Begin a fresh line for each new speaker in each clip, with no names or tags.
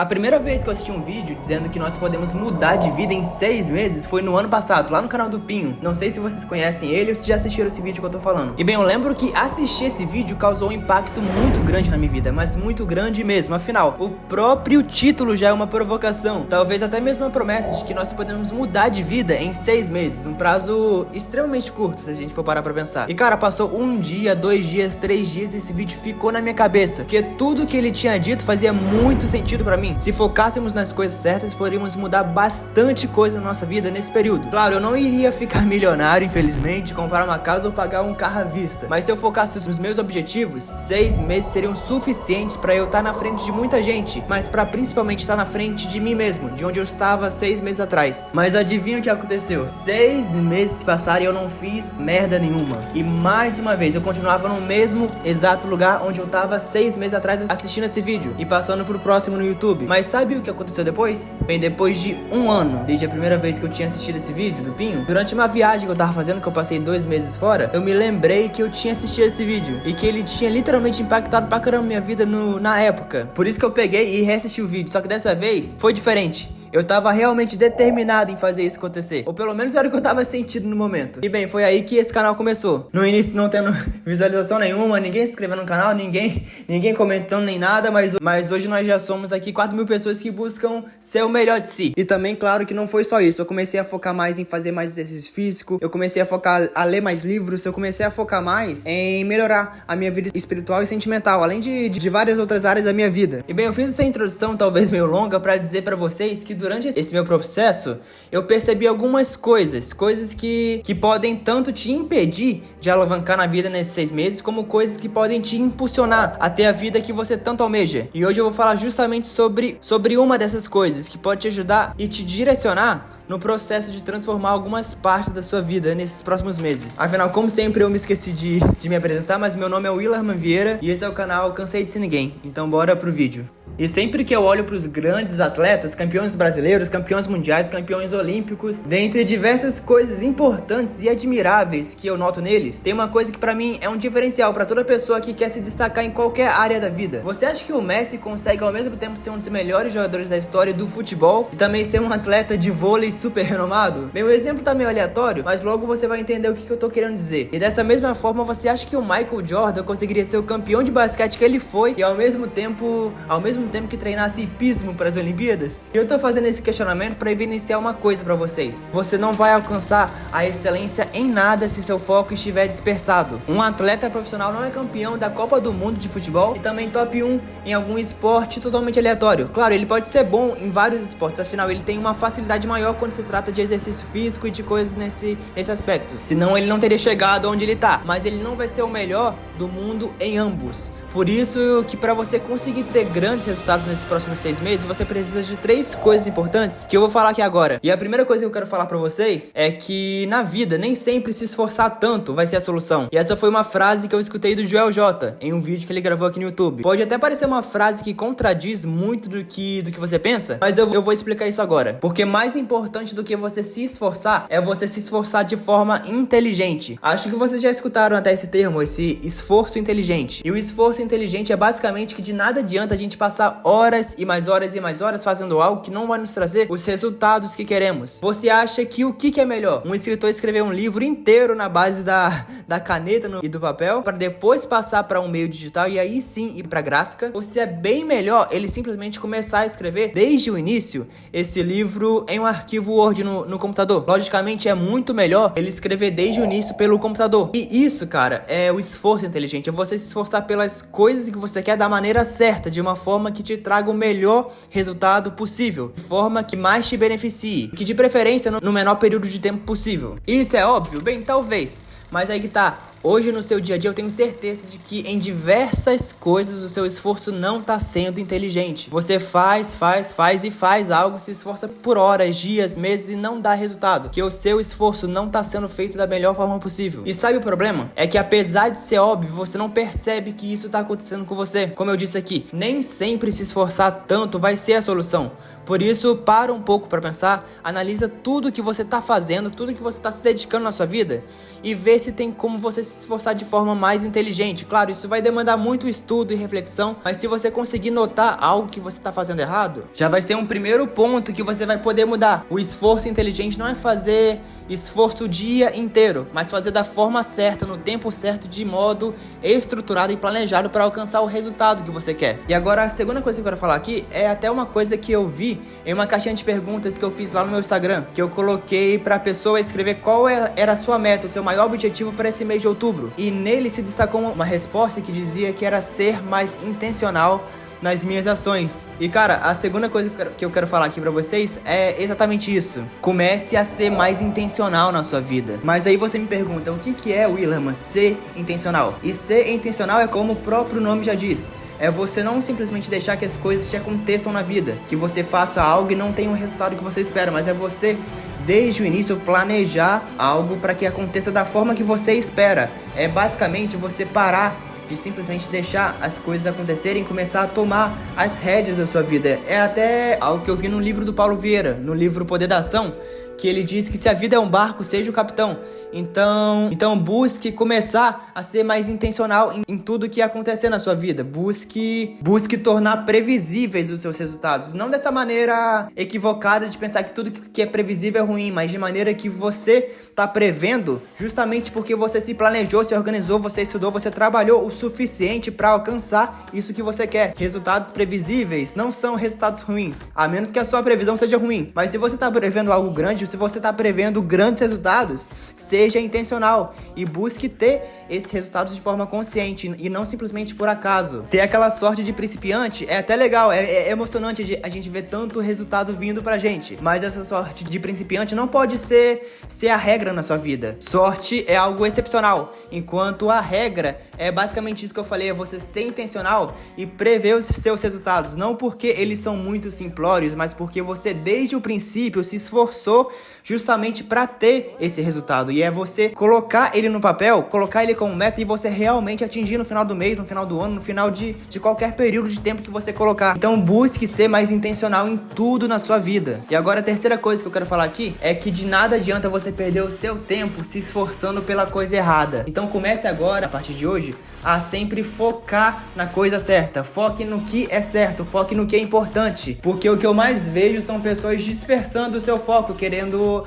A primeira vez que eu assisti um vídeo dizendo que nós podemos mudar de vida em 6 meses foi no ano passado, lá no canal do Pinho. Não sei se vocês conhecem ele ou se já assistiram esse vídeo que eu tô falando. E bem, eu lembro que assistir esse vídeo causou um impacto muito grande na minha vida, mas muito grande mesmo. Afinal, o próprio título já é uma provocação, talvez até mesmo uma promessa de que nós podemos mudar de vida em 6 meses, um prazo extremamente curto se a gente for parar pra pensar. E cara, passou um dia, 2 dias, 3 dias e esse vídeo ficou na minha cabeça, porque tudo que ele tinha dito fazia muito sentido pra mim. Se focássemos nas coisas certas, poderíamos mudar bastante coisa na nossa vida nesse período. Claro, eu não iria ficar milionário, infelizmente, comprar uma casa ou pagar um carro à vista, mas se eu focasse nos meus objetivos, 6 meses seriam suficientes pra eu estar na frente de muita gente, mas pra principalmente estar na frente de mim mesmo, de onde eu estava 6 meses atrás. Mas adivinha o que aconteceu? 6 meses se passaram e eu não fiz merda nenhuma. E mais uma vez, eu continuava no mesmo exato lugar onde eu tava 6 meses atrás assistindo esse vídeo e passando pro próximo no YouTube. Mas sabe o que aconteceu depois? Bem, depois de um ano, desde a primeira vez que eu tinha assistido esse vídeo do Pinho, durante uma viagem que eu tava fazendo, que eu passei 2 meses fora, eu me lembrei que eu tinha assistido esse vídeo e que ele tinha literalmente impactado pra caramba minha vida na época. Por isso que eu peguei e reassisti o vídeo, só que dessa vez foi diferente. Eu tava realmente determinado em fazer isso acontecer. Ou pelo menos era o que eu tava sentindo no momento. E bem, foi aí que esse canal começou. No início não tendo visualização nenhuma, ninguém se inscrevendo no canal, ninguém comentando nem nada. Mas hoje nós já somos aqui 4.000 pessoas que buscam ser o melhor de si. E também, claro, que não foi só isso. Eu comecei a focar mais em fazer mais exercício físico. Eu comecei a focar a ler mais livros. Eu comecei a focar mais em melhorar a minha vida espiritual e sentimental. Além de várias outras áreas da minha vida. E bem, eu fiz essa introdução talvez meio longa pra dizer pra vocês que durante esse meu processo, eu percebi algumas coisas que podem tanto te impedir de alavancar na vida nesses 6 meses, como coisas que podem te impulsionar a ter a vida que você tanto almeja. E hoje eu vou falar justamente sobre uma dessas coisas, que pode te ajudar e te direcionar no processo de transformar algumas partes da sua vida nesses próximos meses. Afinal, como sempre, eu me esqueci de me apresentar, mas meu nome é Willerman Vieira e esse é o canal Cansei de Ser Ninguém. Então bora pro vídeo. E sempre que eu olho para os grandes atletas, campeões brasileiros, campeões mundiais, campeões olímpicos, dentre diversas coisas importantes e admiráveis que eu noto neles, tem uma coisa que pra mim é um diferencial pra toda pessoa que quer se destacar em qualquer área da vida. Você acha que o Messi consegue ao mesmo tempo ser um dos melhores jogadores da história do futebol e também ser um atleta de vôlei super renomado? Bem, o exemplo tá meio aleatório, mas logo você vai entender o que eu tô querendo dizer. E dessa mesma forma, você acha que o Michael Jordan conseguiria ser o campeão de basquete que ele foi e ao mesmo tempo que treinasse hipismo para as Olimpíadas? E eu tô fazendo esse questionamento para evidenciar uma coisa para vocês. Você não vai alcançar a excelência em nada se seu foco estiver dispersado. Um atleta profissional não é campeão da Copa do Mundo de futebol e também top 1 em algum esporte totalmente aleatório. Claro, ele pode ser bom em vários esportes, afinal ele tem uma facilidade maior quando se trata de exercício físico e de coisas nesse aspecto. Senão ele não teria chegado onde ele tá. Mas ele não vai ser o melhor do mundo em ambos. Por isso que para você conseguir ter grandes resultados nesses próximos 6 meses, você precisa de 3 coisas importantes que eu vou falar aqui agora. E a primeira coisa que eu quero falar pra vocês é que na vida nem sempre se esforçar tanto vai ser a solução. E essa foi uma frase que eu escutei do Joel J em um vídeo que ele gravou aqui no YouTube. Pode até parecer uma frase que contradiz muito do que você pensa, mas eu vou explicar isso agora. Porque mais importante do que você se esforçar é você se esforçar de forma inteligente. Acho que vocês já escutaram até esse termo, esse esforço inteligente. E o esforço inteligente é basicamente que de nada adianta a gente passar horas e mais horas e mais horas fazendo algo que não vai nos trazer os resultados que queremos. Você acha que o que é melhor? Um escritor escrever um livro inteiro na base da caneta e do papel para depois passar para um meio digital e aí sim ir para gráfica? Ou se é bem melhor ele simplesmente começar a escrever desde o início esse livro em um arquivo Word no computador? Logicamente é muito melhor ele escrever desde o início pelo computador. E isso, cara, é o esforço inteligente. É você se esforçar pelas coisas que você quer da maneira certa, de uma forma que te traga o melhor resultado possível, de forma que mais te beneficie, que de preferência no menor período de tempo possível. Isso é óbvio? Bem, talvez, mas aí que tá. Hoje no seu dia a dia eu tenho certeza de que em diversas coisas o seu esforço não tá sendo inteligente. Você faz algo, se esforça por horas, dias, meses e não dá resultado. Que o seu esforço não tá sendo feito da melhor forma possível. E sabe o problema? É que apesar de ser óbvio, você não percebe que isso tá acontecendo com você. Como eu disse aqui, nem sempre se esforçar tanto vai ser a solução. Por isso, para um pouco para pensar, analisa tudo que você tá fazendo, tudo que você tá se dedicando na sua vida e vê se tem como você se esforçar de forma mais inteligente. Claro, isso vai demandar muito estudo e reflexão, mas se você conseguir notar algo que você tá fazendo errado, já vai ser um primeiro ponto que você vai poder mudar. O esforço inteligente não é fazer esforço o dia inteiro, mas fazer da forma certa, no tempo certo, de modo estruturado e planejado para alcançar o resultado que você quer. E agora, a segunda coisa que eu quero falar aqui é até uma coisa que eu vi em uma caixinha de perguntas que eu fiz lá no meu Instagram, que eu coloquei para a pessoa escrever qual era a sua meta, o seu maior objetivo para esse mês de outubro. E nele se destacou uma resposta que dizia que era ser mais intencional nas minhas ações. E cara, a segunda coisa que eu quero falar aqui pra vocês é exatamente isso. Comece a ser mais intencional na sua vida. Mas aí você me pergunta, o que é, Willerman, ser intencional? E ser intencional é como o próprio nome já diz. É você não simplesmente deixar que as coisas te aconteçam na vida, que você faça algo e não tenha o resultado que você espera, mas é você, desde o início, planejar algo para que aconteça da forma que você espera. É basicamente você parar de simplesmente deixar as coisas acontecerem e começar a tomar as rédeas da sua vida. É até algo que eu vi no livro do Paulo Vieira, no livro Poder da Ação, que ele diz que se a vida é um barco, seja o capitão. Então busque começar a ser mais intencional em tudo que acontecer na sua vida. Busque tornar previsíveis os seus resultados. Não dessa maneira equivocada de pensar que tudo que é previsível é ruim, mas de maneira que você está prevendo justamente porque você se planejou, se organizou, você estudou, você trabalhou o suficiente para alcançar isso que você quer. Resultados previsíveis não são resultados ruins, a menos que a sua previsão seja ruim. Mas se você está prevendo algo grande, se você está prevendo grandes resultados, seja intencional e busque ter esses resultados de forma consciente e não simplesmente por acaso. Ter aquela sorte de principiante é até legal, é emocionante a gente ver tanto resultado vindo pra gente, mas essa sorte de principiante não pode ser a regra na sua vida. Sorte é algo excepcional, enquanto a regra é basicamente isso que eu falei, é você ser intencional e prever os seus resultados, não porque eles são muito simplórios, mas porque você desde o princípio se esforçou justamente para ter esse resultado, e é você colocar ele no papel, colocar ele como meta e você realmente atingir no final do mês, no final do ano, no final de qualquer período de tempo que você colocar. Então busque ser mais intencional em tudo na sua vida. E agora a terceira coisa que eu quero falar aqui é que de nada adianta você perder o seu tempo se esforçando pela coisa errada. Então comece agora, a partir de hoje, a sempre focar na coisa certa. Foque no que é certo, foque no que é importante, porque o que eu mais vejo são pessoas dispersando o seu foco, querendo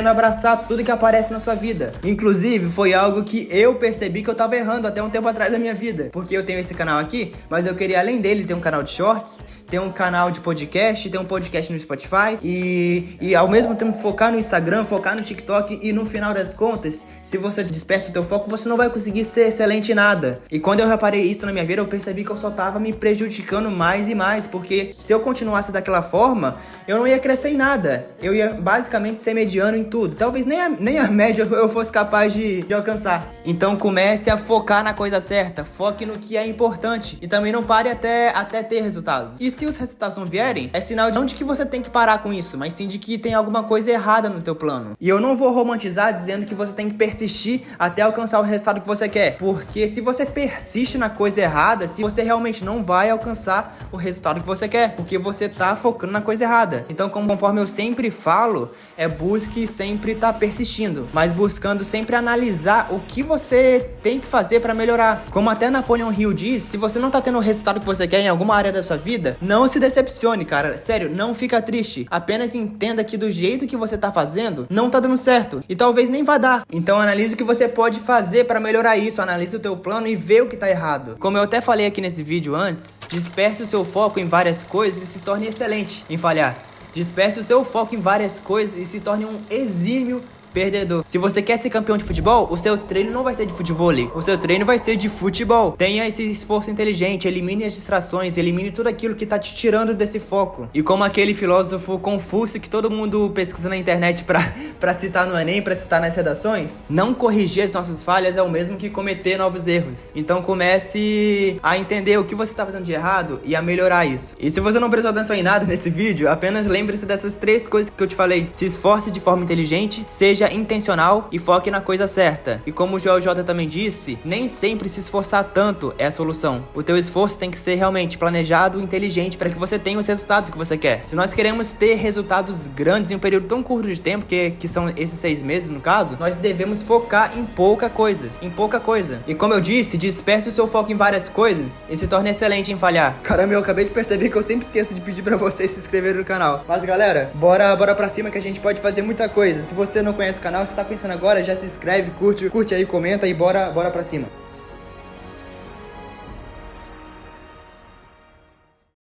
abraçar tudo que aparece na sua vida. Inclusive, foi algo que eu percebi que eu tava errando até um tempo atrás da minha vida, porque eu tenho esse canal aqui, mas eu queria, além dele, ter um canal de shorts, ter um canal de podcast, ter um podcast no Spotify e ao mesmo tempo focar no Instagram, focar no TikTok, e no final das contas, se você dispersa o teu foco, você não vai conseguir ser excelente em nada. E quando eu reparei isso na minha vida, eu percebi que eu só tava me prejudicando mais e mais, porque se eu continuasse daquela forma, eu não ia crescer em nada. Eu ia basicamente ser mediano em tudo. Talvez nem a média eu fosse capaz de alcançar. Então comece a focar na coisa certa, foque no que é importante e também não pare até ter resultados. E se os resultados não vierem, é sinal não de que você tem que parar com isso, mas sim de que tem alguma coisa errada no teu plano. E eu não vou romantizar dizendo que você tem que persistir até alcançar o resultado que você quer, porque se você persiste na coisa errada, se você realmente não vai alcançar o resultado que você quer, porque você tá focando na coisa errada. Então, conforme eu sempre falo, busque sempre estar persistindo, mas buscando sempre analisar o que você tem que fazer para melhorar. Como até Napoleon Hill diz, se você não tá tendo o resultado que você quer em alguma área da sua vida, não se decepcione, cara. Sério, não fica triste. Apenas entenda que do jeito que você tá fazendo, não tá dando certo. E talvez nem vá dar. Então analise o que você pode fazer para melhorar isso. Analise o teu plano e vê o que tá errado. Como eu até falei aqui nesse vídeo antes, disperse o seu foco em várias coisas e se torne excelente em falhar. Disperse o seu foco em várias coisas e se torne um exímio perdedor. Se você quer ser campeão de futebol, o seu treino não vai ser de futevôlei, o seu treino vai ser de futebol. Tenha esse esforço inteligente, elimine as distrações, elimine tudo aquilo que tá te tirando desse foco. E como aquele filósofo Confúcio que todo mundo pesquisa na internet pra citar no Enem, pra citar nas redações, não corrigir as nossas falhas é o mesmo que cometer novos erros. Então comece a entender o que você tá fazendo de errado e a melhorar isso. E se você não prestou atenção em nada nesse vídeo, apenas lembre-se dessas 3 coisas que eu te falei. Se esforce de forma inteligente, seja seja intencional e foque na coisa certa. E como o Joel J também disse, nem sempre se esforçar tanto é a solução. O teu esforço tem que ser realmente planejado e inteligente para que você tenha os resultados que você quer. Se nós queremos ter resultados grandes em um período tão curto de tempo, que são esses 6 meses no caso, nós devemos focar em pouca coisa. E como eu disse, disperse o seu foco em várias coisas e se torne excelente em falhar. Caramba, eu acabei de perceber que eu sempre esqueço de pedir pra vocês se inscreverem no canal. Mas galera, bora pra cima que a gente pode fazer muita coisa. Se você não conhece o canal, você tá conhecendo agora, já se inscreve, curte aí, comenta e bora pra cima.